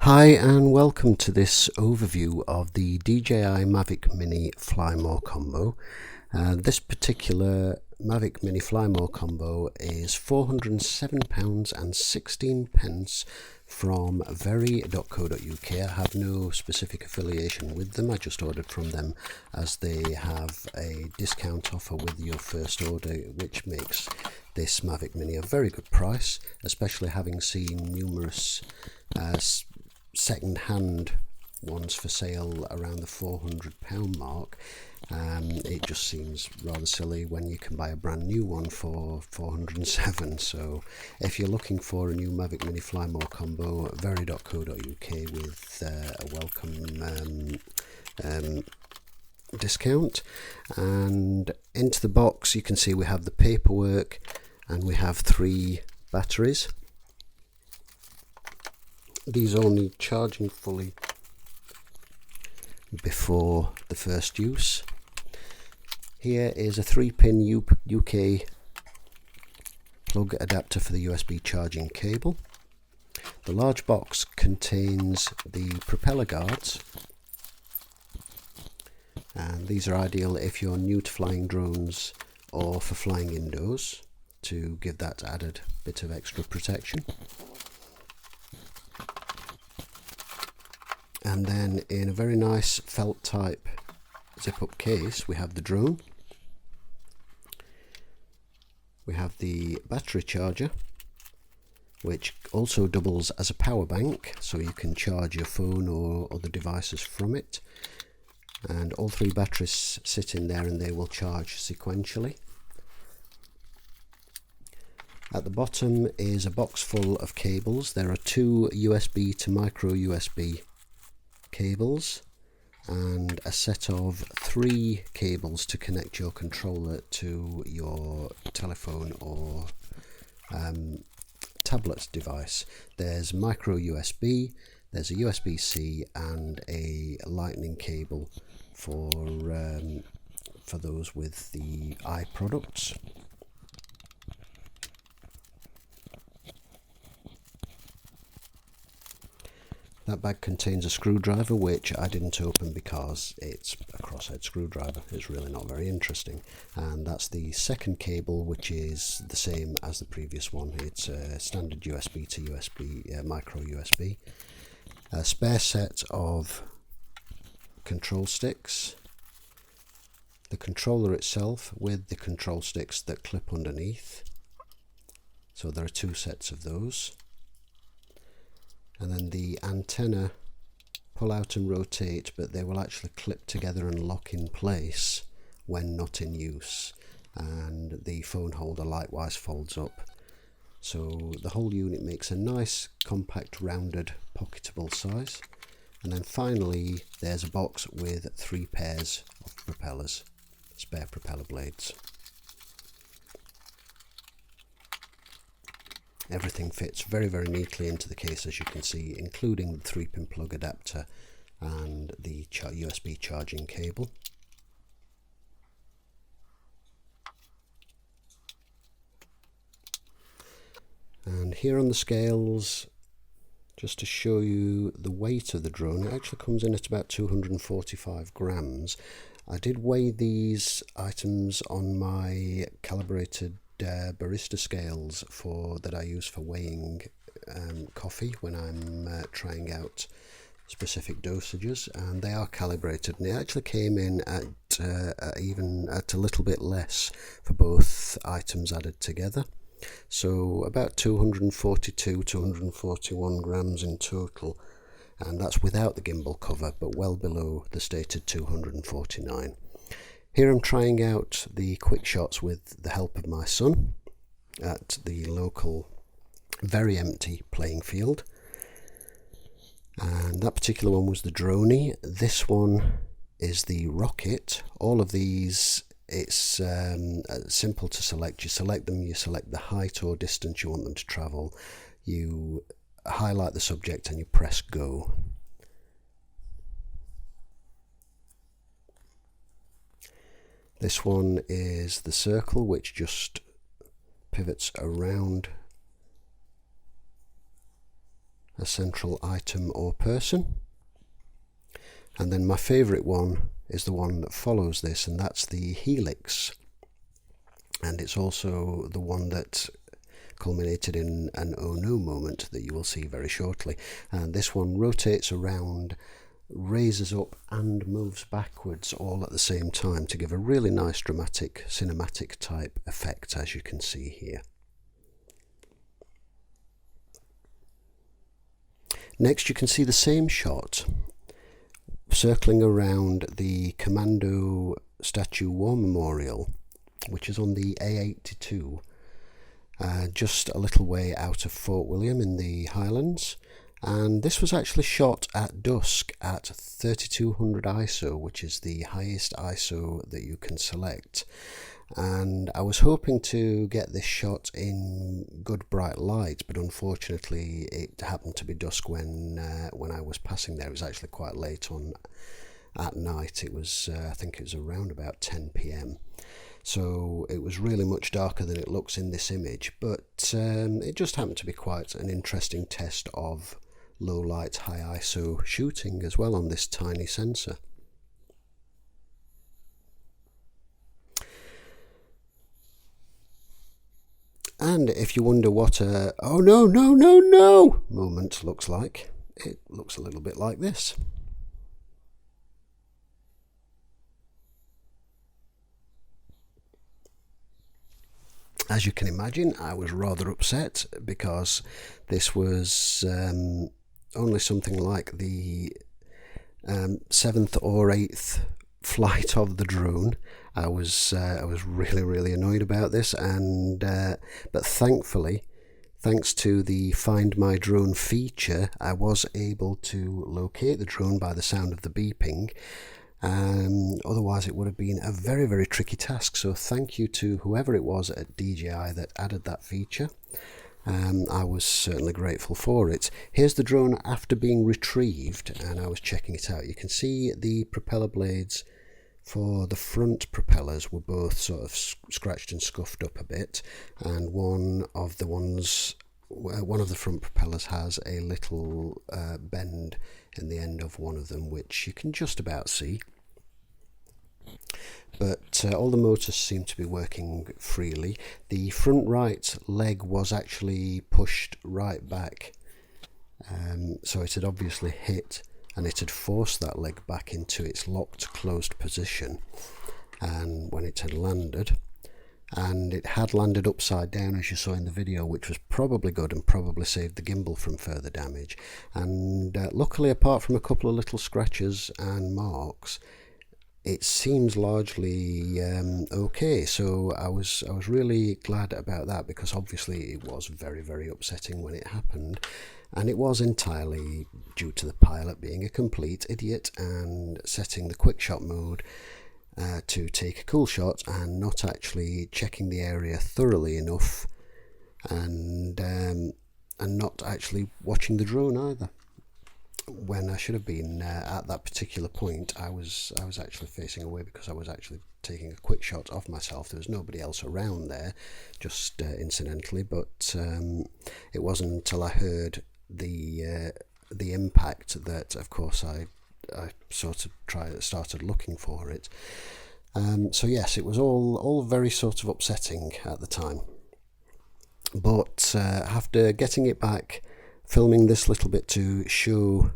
Hi and welcome to this overview of the DJI Mavic Mini Fly More combo. This particular Mavic Mini Fly More combo is £407.16 from very.co.uk. I have no specific affiliation with them, I just ordered from them as they have a discount offer with your first order, which makes this Mavic Mini a very good price, especially having seen numerous second-hand ones for sale around the £400 mark. It just seems rather silly when you can buy a brand new one for 407. So if you're looking for a new Mavic Mini Fly More combo, very.co.uk with a welcome discount. And into the box you can see we have the paperwork and we have 3 batteries. These all need charging fully before the first use. Here is a 3-pin UK plug adapter for the USB charging cable. The large box contains the propeller guards, and these are ideal if you're new to flying drones or for flying indoors, to give that added bit of extra protection. And then in a very nice felt type zip up case we have the drone, we have the battery charger which also doubles as a power bank, so you can charge your phone or other devices from it, and all 3 batteries sit in there and they will charge sequentially. At the bottom is a box full of cables. There are 2 USB to micro USB cables and a set of 3 cables to connect your controller to your telephone or tablet device. There's micro USB, there's a USB-C and a lightning cable for those with the i products. That bag contains a screwdriver, which I didn't open because it's a crosshead screwdriver. It's really not very interesting. And that's the second cable, which is the same as the previous one. It's a standard USB to USB, micro USB. A spare set of control sticks. The controller itself with the control sticks that clip underneath. So there are 2 sets of those. And then the antenna pull out and rotate, but they will actually clip together and lock in place when not in use, and the phone holder likewise folds up, so the whole unit makes a nice compact rounded pocketable size. And then finally there's a box with 3 pairs of propellers, spare propeller blades. Everything fits very neatly into the case, as you can see, including the 3-pin plug adapter and the USB charging cable. And here on the scales, just to show you the weight of the drone, it actually comes in at about 245 grams. I did weigh these items on my calibrated barista scales that I use for weighing coffee when I'm trying out specific dosages, and they are calibrated, and it actually came in at even at a little bit less for both items added together, so about 241 grams in total, and that's without the gimbal cover, but well below the stated 249. Here I'm trying out the quick shots with the help of my son at the local very empty playing field, and that particular one was the Droney. This one is the Rocket. All of these, it's simple to select. You select them, you select the height or distance you want them to travel, you highlight the subject and you press go. This one is the Circle, which just pivots around a central item or person. And then my favourite one is the one that follows this, and that's the helix. And it's also the one that culminated in an oh no moment that you will see very shortly. And this one rotates around, raises up and moves backwards all at the same time to give a really nice dramatic cinematic type effect, as you can see here. Next you can see the same shot circling around the Commando Statue War Memorial, which is on the A82, just a little way out of Fort William in the Highlands. And this was actually shot at dusk at 3200 ISO, which is the highest ISO that you can select. And I was hoping to get this shot in good bright light, but unfortunately it happened to be dusk when I was passing there. It was actually quite late on at night. It was I think it was around about 10 p.m. So it was really much darker than it looks in this image, but it just happened to be quite an interesting test of low light, high ISO shooting as well on this tiny sensor. And if you wonder what a oh no moment looks like, it looks a little bit like this. As you can imagine, I was rather upset because this was only something like the 7th or 8th flight of the drone. I was really annoyed about this, and but thankfully, thanks to the Find My Drone feature, I was able to locate the drone by the sound of the beeping. Otherwise it would have been a very tricky task, so thank you to whoever it was at DJI that added that feature. I was certainly grateful for it. Here's the drone after being retrieved, and I was checking it out. You can see the propeller blades for the front propellers were both sort of scratched and scuffed up a bit, and one of the front propellers has a little bend in the end of one of them, which you can just about see. But all the motors seem to be working freely. The front right leg was actually pushed right back, so it had obviously hit, and it had forced that leg back into its locked closed position. And when it had landed, and it had landed upside down as you saw in the video, which was probably good and probably saved the gimbal from further damage. And luckily, apart from a couple of little scratches and marks, it seems largely okay. So I was really glad about that, because obviously it was very upsetting when it happened, and it was entirely due to the pilot being a complete idiot and setting the quick shot mode to take a cool shot and not actually checking the area thoroughly enough, and not actually watching the drone either. When I should have been at that particular point, I was actually facing away, because I was actually taking a quick shot of myself. There was nobody else around there, just incidentally, but it wasn't until I heard the impact that, of course, I sort of started looking for it. So yes, it was all very sort of upsetting at the time. But after getting it back, filming this little bit to show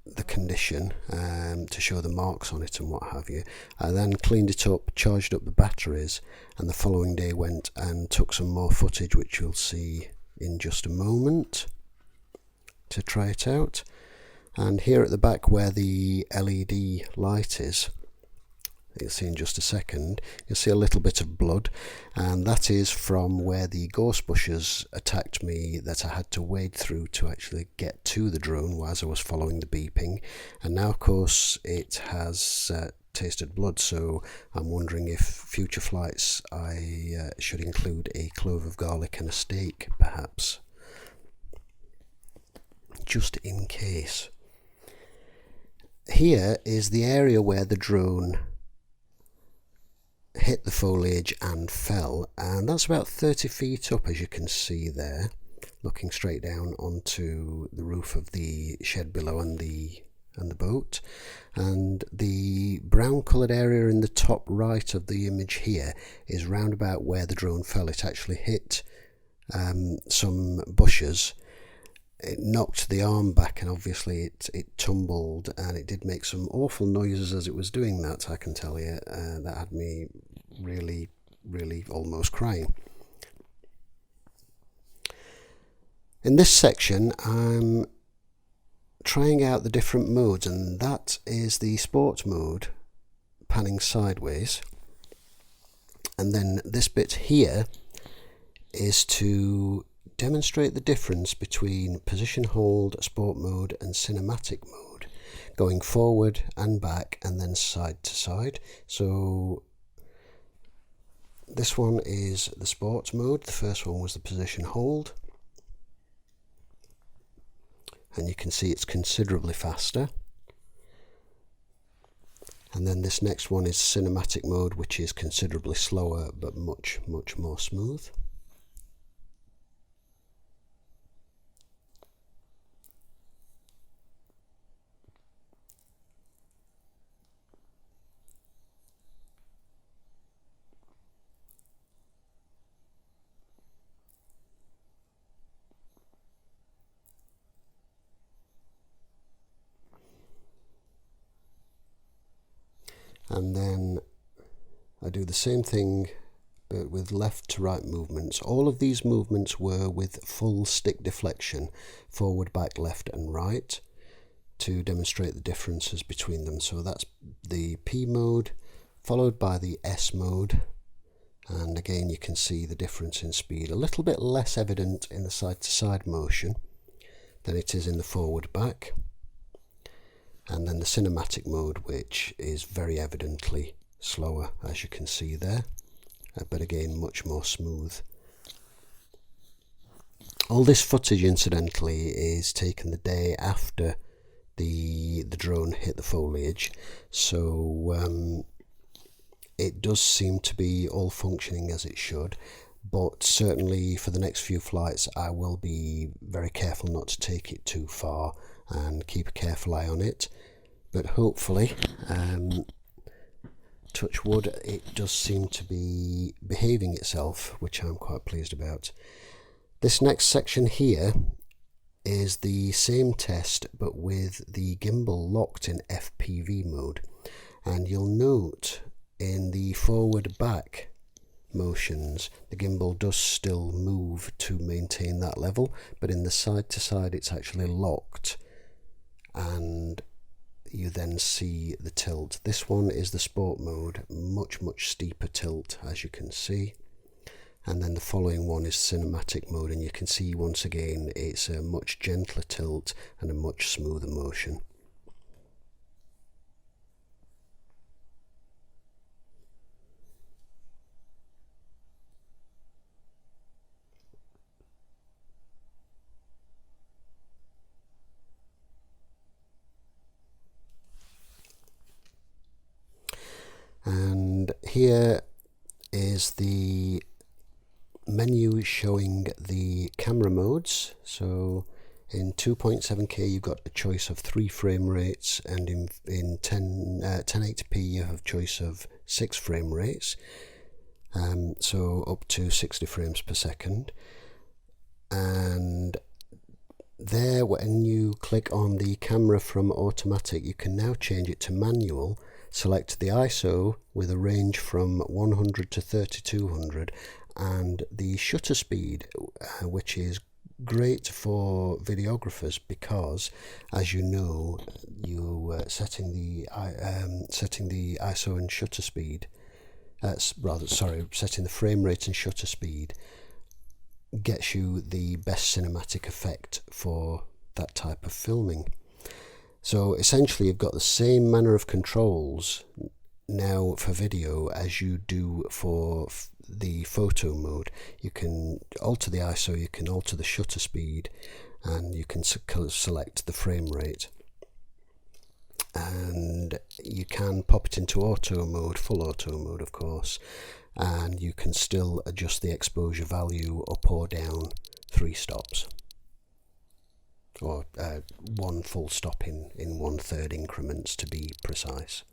the condition, to show the marks on it and what have you, I then cleaned it up, charged up the batteries, and the following day went and took some more footage, which you'll see in just a moment, to try it out. And here at the back where the LED light is, you'll see in just a second, you'll see a little bit of blood, and that is from where the gorse bushes attacked me that I had to wade through to actually get to the drone as I was following the beeping. And now, of course, it has tasted blood, so I'm wondering if future flights I should include a clove of garlic and a steak, perhaps, just in case. Here is the area where the drone hit the foliage and fell, and that's about 30 feet up, as you can see there. looking straight down onto the roof of the shed below and the boat. And the brown coloured area in the top right of the image here is round about where the drone fell. It actually hit some bushes. It knocked the arm back, and obviously it tumbled, and it did make some awful noises as it was doing that, I can tell you. That had me really almost crying. In this section I'm trying out the different modes, and that is the sports mode, panning sideways, and then this bit here is to demonstrate the difference between position hold, sport mode and cinematic mode, going forward and back and then side to side. So this one is the sports mode, the first one was the position hold, and you can see it's considerably faster. And then this next one is cinematic mode, which is considerably slower but much more smooth. And then I do the same thing but with left to right movements. All of these movements were with full stick deflection, forward, back, left and right, to demonstrate the differences between them. So that's the P mode followed by the S mode, and again you can see the difference in speed, a little bit less evident in the side to side motion than it is in the forward back. And then the cinematic mode, which is very evidently slower, as you can see there, but again much more smooth. All this footage incidentally is taken the day after the drone hit the foliage, so it does seem to be all functioning as it should, but certainly for the next few flights I will be very careful not to take it too far and keep a careful eye on it. But hopefully, touch wood, it does seem to be behaving itself, which I'm quite pleased about. This next section here is the same test but with the gimbal locked in FPV mode, and you'll note in the forward back motions the gimbal does still move to maintain that level, but in the side to side it's actually locked, and you then see the tilt. This one is the sport mode, much steeper tilt as you can see, and then the following one is cinematic mode, and you can see once again it's a much gentler tilt and a much smoother motion. And here is the menu showing the camera modes. So in 2.7K you've got a choice of 3 frame rates, and in 1080p you have a choice of 6 frame rates, so up to 60 frames per second. And there, when you click on the camera from automatic, you can now change it to manual. Select the ISO with a range from 100 to 3200 and the shutter speed, which is great for videographers because, as you know, setting the ISO and shutter speed, setting the frame rate and shutter speed gets you the best cinematic effect for that type of filming. So essentially you've got the same manner of controls now for video as you do for the photo mode. You can alter the ISO, you can alter the shutter speed, and you can select the frame rate. And you can pop it into auto mode, full auto mode of course, and you can still adjust the exposure value up or down 3 stops, or 1 full stop in 1/3 increments to be precise.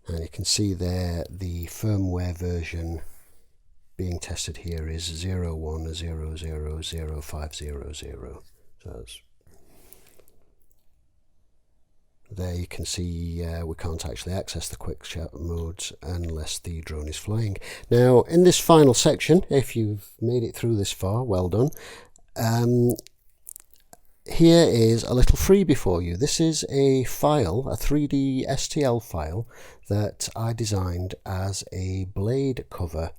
And you can see there the firmware version being tested here is 01000500. So that's, there you can see we can't actually access the quick shot modes unless the drone is flying. Now in this final section, if you've made it through this far, well done. Here is a little freebie for you. This is a file, a 3D STL file that I designed as a blade cover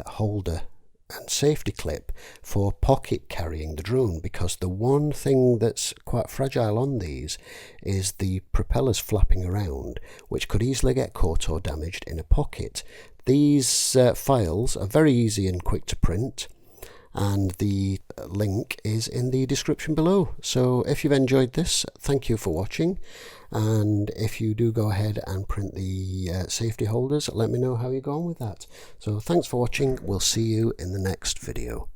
holder and safety clip for pocket carrying the drone, because the one thing that's quite fragile on these is the propellers flapping around, which could easily get caught or damaged in a pocket. These files are very easy and quick to print, and the link is in the description below. So if you've enjoyed this, thank you for watching, and if you do go ahead and print the safety holders, let me know how you go on with that. So thanks for watching, we'll see you in the next video.